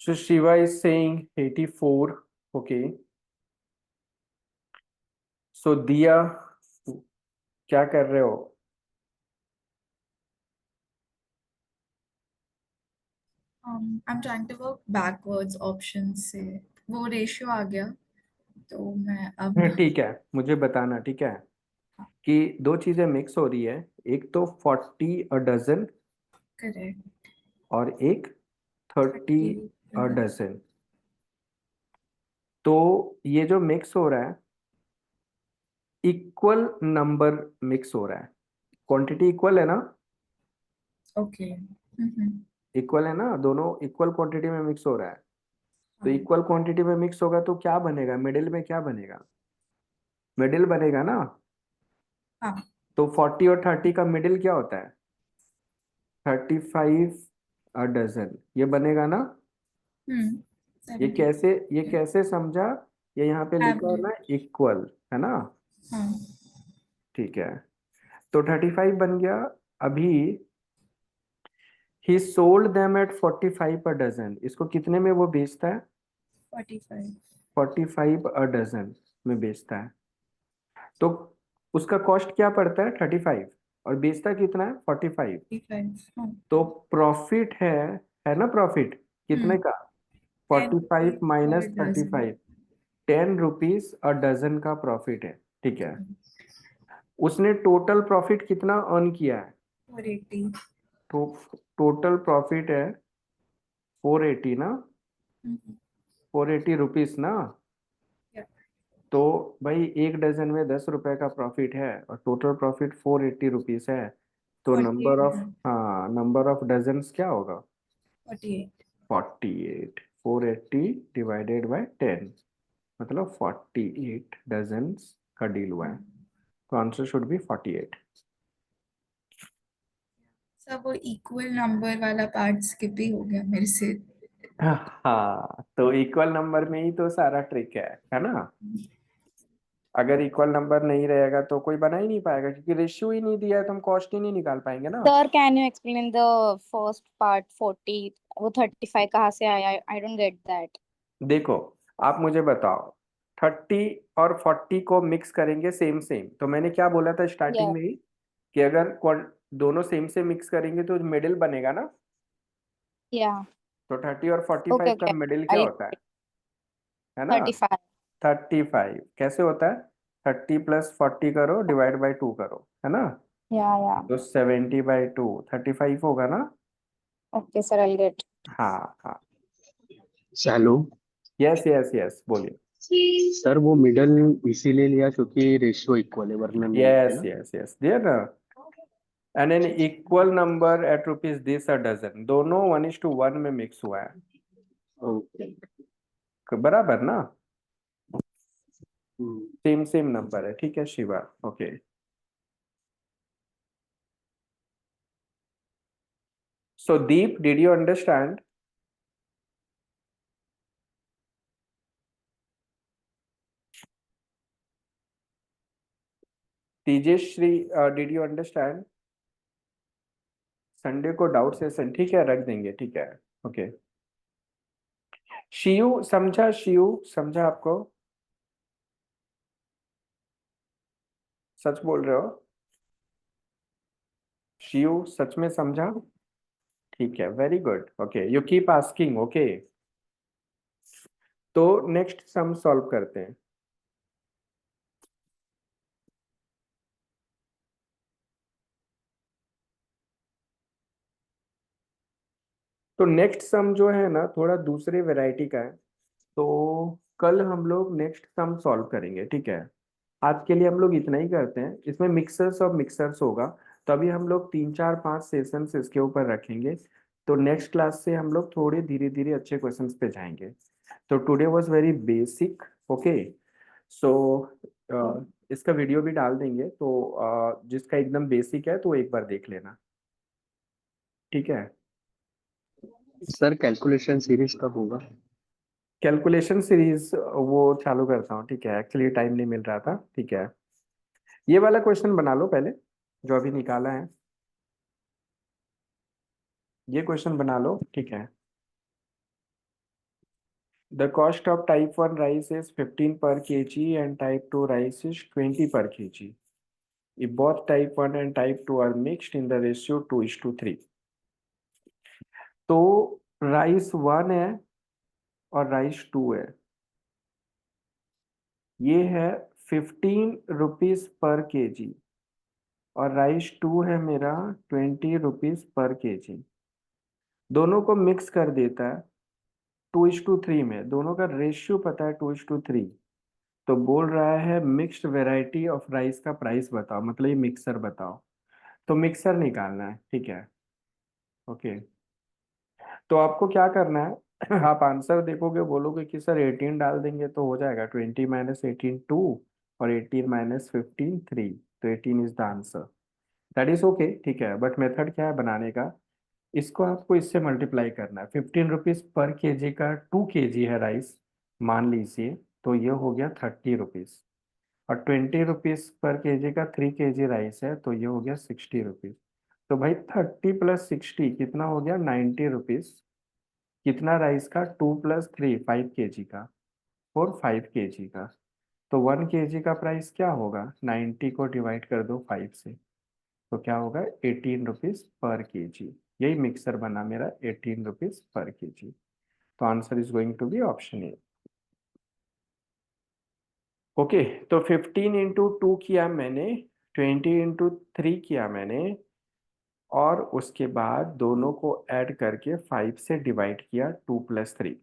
So Shiva is saying 84. Okay. So Diya, क्या कर रहे हो? I'm trying to work backwards options से वो रेशियो आ गया तो मैं अब ठीक है, मुझे बताना, ठीक है, कि दो चीजें मिक्स हो रही है। एक तो 40 अ डजन करेक्ट और एक 30 अ 30 डजन। तो ये जो मिक्स हो रहा है, इक्वल नंबर मिक्स हो रहा है। क्वांटिटी इक्वल है ना? ओके इक्वल है ना, दोनों इक्वल क्वांटिटी में मिक्स हो रहा है। तो हाँ इक्वल क्वांटिटी में मिक्स होगा तो क्या बनेगा? मिडिल में क्या बनेगा? मिडिल बनेगा ना। हाँ तो 40 और 30 का मिडिल क्या होता है? 35 अ डजन, ये बनेगा ना। ये 70 कैसे, ये कैसे समझा? ये यहाँ पे लिखा है एवरेज ना, इक्वल, है ना। हाँ ठीक है, तो 35 बन गया। अभी ही सोल्ड देम एट 45 पर डजन, इसको कितने में वो बेचता है? 45 45 अ डजन में बेचता है। तो उसका कॉस्ट क्या पड़ता है? 35, और बेचता कितना है? 45। 55 हाँ तो प्रॉफिट है ना, प्रॉफिट कितने का? 10 45 minus per dozen 35, 10 rupees a dozen का प्रॉफिट है। ठीक है, उसने टोटल प्रॉफिट कितना अर्न किया है? 480 तो टोटल प्रॉफिट है 480 ना, 480 रुपीज ना। yeah तो भाई एक डजन में 10 रुपए का प्रॉफिट है और टोटल प्रॉफिट 480 रुपीज है। तो 48 नंबर ऑफ, हाँ, नंबर ऑफ डजन्स क्या होगा? 48 48। 480 डिवाइडेड बाय 10, मतलब 48 डजन्स का डील हुआ है। तो आंसर शुड बी 48। सब वो इक्वल नंबर वाला पार्ट स्किप ही हो गया मेरे से। हाँ, तो इक्वल नंबर में ही तो सारा ट्रिक है ना। अगर इक्वल नंबर नहीं रहेगा तो कोई बना ही नहीं पाएगा, क्योंकि रेशियो ही नहीं दिया है तो हम कॉस्ट ही नहीं निकाल पाएंगे ना। Sir can you explain the first part 40, वो 35 कहाँ से आया? I don't get that. देखो, आप मुझे बताओ, 30 और 40 को मिक्स करेंगे सेम सेम, तो मैंने क्या बोला था स्टार्टिंग या में ही, कि अगर दोनों सेम से मिक्स करेंगे तो मिडिल बनेगा ना। या तो 30 और ओके 45 का ओके, मिडिल क्या आई होता है ना। 35। 35 कैसे होता है, 30 + 40 करो, डिवाइड बाय 2 करो, है ना। या तो 70/2 35 होगा ना। Okay sir, I get. हाँ हाँ, हेलो यस यस यस, बोलिए। सर, वो मिडल इसीलिए लिया क्योंकि रेशियो इक्वल है, वरना नहीं लेते यस ना। यस यस, देयर ना। And N equal number eight rupees this a dozen, दोनों 1:1 में मिक्स हुआ है, ओके। बराबर ना। हम्म, सेम सेम नंबर है, ठीक है Shiva, okay. So Deep, did you understand? Tejashree, did you understand? Sunday को डाउट सेशन, ठीक है, रख देंगे, ठीक है, ओके। शियू समझा, शियू समझा आपको? सच बोल रहे हो शियू, सच में समझा? ठीक है, very good, okay, you keep asking, okay. तो नेक्स्ट सम सॉल्व करते हैं। तो नेक्स्ट सम जो है ना, थोड़ा दूसरे वैरायटी का है, तो कल हम लोग नेक्स्ट सम सॉल्व करेंगे, ठीक है। आज के लिए हम लोग इतना ही करते हैं, इसमें मिक्सर्स और मिक्सर्स होगा, तो अभी हम लोग 3 4 5 सेशंस इसके ऊपर रखेंगे। तो नेक्स्ट क्लास से हम लोग थोड़े धीरे धीरे अच्छे क्वेश्चंस पे जाएंगे। तो today was very basic, okay. So इसका वीडियो भी डाल देंगे, तो जिसका एकदम बेसिक है तो एक बार देख लेना, ठीक है। सर कैलकुलेशन सीरीज कब होगा? कैलकुलेशन सीरीज वो चालू करता हूँ, ठीक है, एक्चुअली टाइम नहीं मिल रहा था, ठीक है। ये वाला क्वेश्चन बना लो पहले, जो अभी निकाला है, ये क्वेश्चन बना लो, ठीक है। The cost of type 1 rice is 15 per kg and type 2 rice is 20 per kg. If both type 1 and type 2 are mixed in the ratio 2:3, तो राइस 1 है और राइस 2 है, ये है 15 रुपीज पर केजी, और राइस 2 है मेरा 20 रुपीज पर केजी। दोनों को मिक्स कर देता है 2:3 में, दोनों का रेशियो पता है 2:3। तो बोल रहा है मिक्स्ड वेराइटी ऑफ राइस का प्राइस बताओ, मतलब ये मिक्सर बताओ। तो मिक्सर निकालना है, ठीक है, ओके। तो आपको क्या करना है आप आंसर देखोगे, बोलोगे कि सर 18 डाल देंगे तो हो जाएगा, 20 - 18 2, और 18 - 15 3, तो 18 is the answer. That is okay, ठीक है, बट मेथड क्या है बनाने का, इसको आपको इससे मल्टीप्लाई करना है। 15 रुपीज पर केजी का 2 kg है राइस, मान लीजिए, तो ये हो गया 30 रुपीज। और 20 रुपीज पर केजी का 3 kg राइस है, तो ये हो गया 60 रुपीज। तो भाई 30 + 60 कितना हो गया, 90 रुपीज। कितना राइस का, 2 + 3 5 kg का, और 5 kg का। तो 1 kg का प्राइस क्या होगा, 90 को डिवाइड कर दो 5 से, तो क्या होगा, 18 रुपीज पर केजी। यही मिक्सर बना मेरा, 18 रुपीज पर केजी। तो answer is going to be option A, okay. तो 15 × 2 किया मैंने, 20 × 3 किया मैंने, और उसके बाद दोनों को ऐड करके 5 से डिवाइड किया, 2 + 3।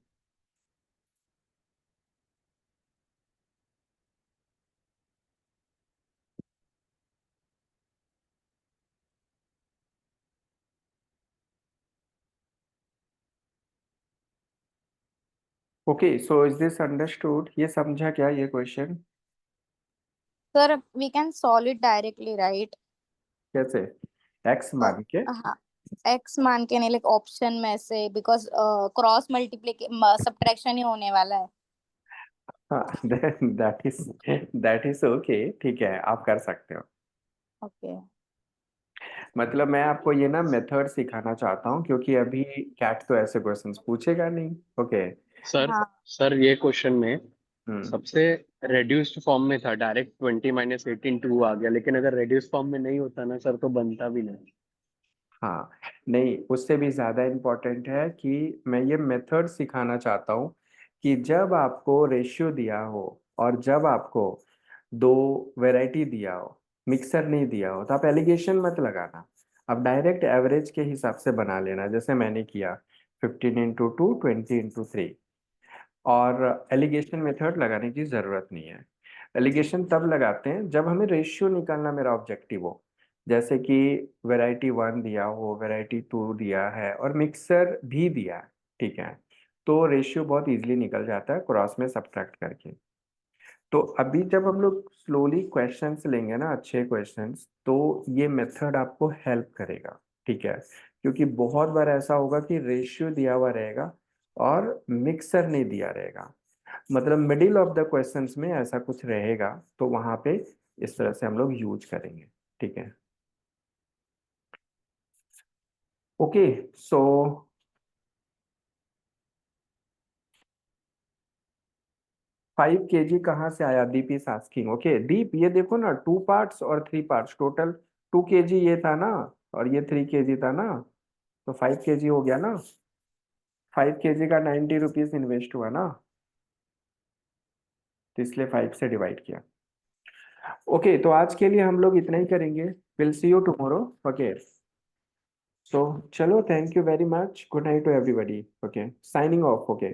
Okay, so is this understood, ये समझा क्या ये question? Sir we can solve it directly, right? कैसे? एक्स मान के, हाँ एक्स मान के नहीं, लाइक ऑप्शन में से, बिकॉज क्रॉस मल्टीप्लिकेशन सब्ट्रैक्शन ही होने वाला है। हाँ, दैट इज ओके, ठीक है, आप कर सकते हो। ओके। मतलब मैं आपको ये ना मेथड सिखाना चाहता हूँ, क्योंकि अभी कैट तो ऐसे क्वेश्चंस पूछेगा नहीं। ओके। सर हाँ सर ये क्वेश्चन में हम्म। सबसे रेड्यूस्ड फॉर्म में था, डायरेक्ट 20 - 18 2 आ गया, लेकिन अगर रेड्यूस्ड फॉर्म में नहीं होता ना सर तो बनता भी नहीं। हाँ, नहीं, उससे भी ज़्यादा इम्पोर्टेंट है कि मैं ये मेथड सिखाना चाहता हूँ कि जब आपको रेशियो दिया हो और जब आपको दो वैरायटी दिया हो, मिक्सर नहीं दिया हो, तो आप एलिगेशन मत लगाना। आप डायरेक्ट एवरेज के हिसाब से बना लेना, जैसे मैंने किया 15 × 2 20 × 3। और एलिगेशन मेथड लगाने की ज़रूरत नहीं है। एलिगेशन तब लगाते हैं जब हमें रेशियो निकालना मेरा ऑब्जेक्टिव हो, जैसे कि वैरायटी 1 दिया हो, वैरायटी 2 दिया है और मिक्सर भी दिया है, ठीक है, तो रेशियो बहुत इजीली निकल जाता है क्रॉस में सब्ट्रैक्ट करके। तो अभी जब हम लोग स्लोली क्वेश्चंस लेंगे ना, अच्छे क्वेश्चंस, तो ये मेथड आपको हेल्प करेगा, ठीक है, क्योंकि बहुत बार ऐसा होगा कि रेशियो दिया हुआ रहेगा और मिक्सर नहीं दिया रहेगा, मतलब मिडिल ऑफ द क्वेश्चंस में ऐसा कुछ रहेगा, तो वहां पे इस तरह से हम लोग यूज करेंगे, ठीक है। ओके, सो 5 kg कहाँ से आया, दीप इज आस्किंग। ओके दीप, ये देखो ना, 2 पार्ट्स और 3 पार्ट्स, टोटल 2 kg ये था ना, और ये 3 kg था ना, तो 5 kg हो गया ना। 5 kg का 90 रुपीज इन्वेस्ट हुआ ना, तो इसलिए 5 से डिवाइड किया। ओके, तो आज के लिए हम लोग इतना ही करेंगे। Will see you tomorrow. Okay, so चलो, thank you very much, good night to everybody. Okay, signing off. Okay.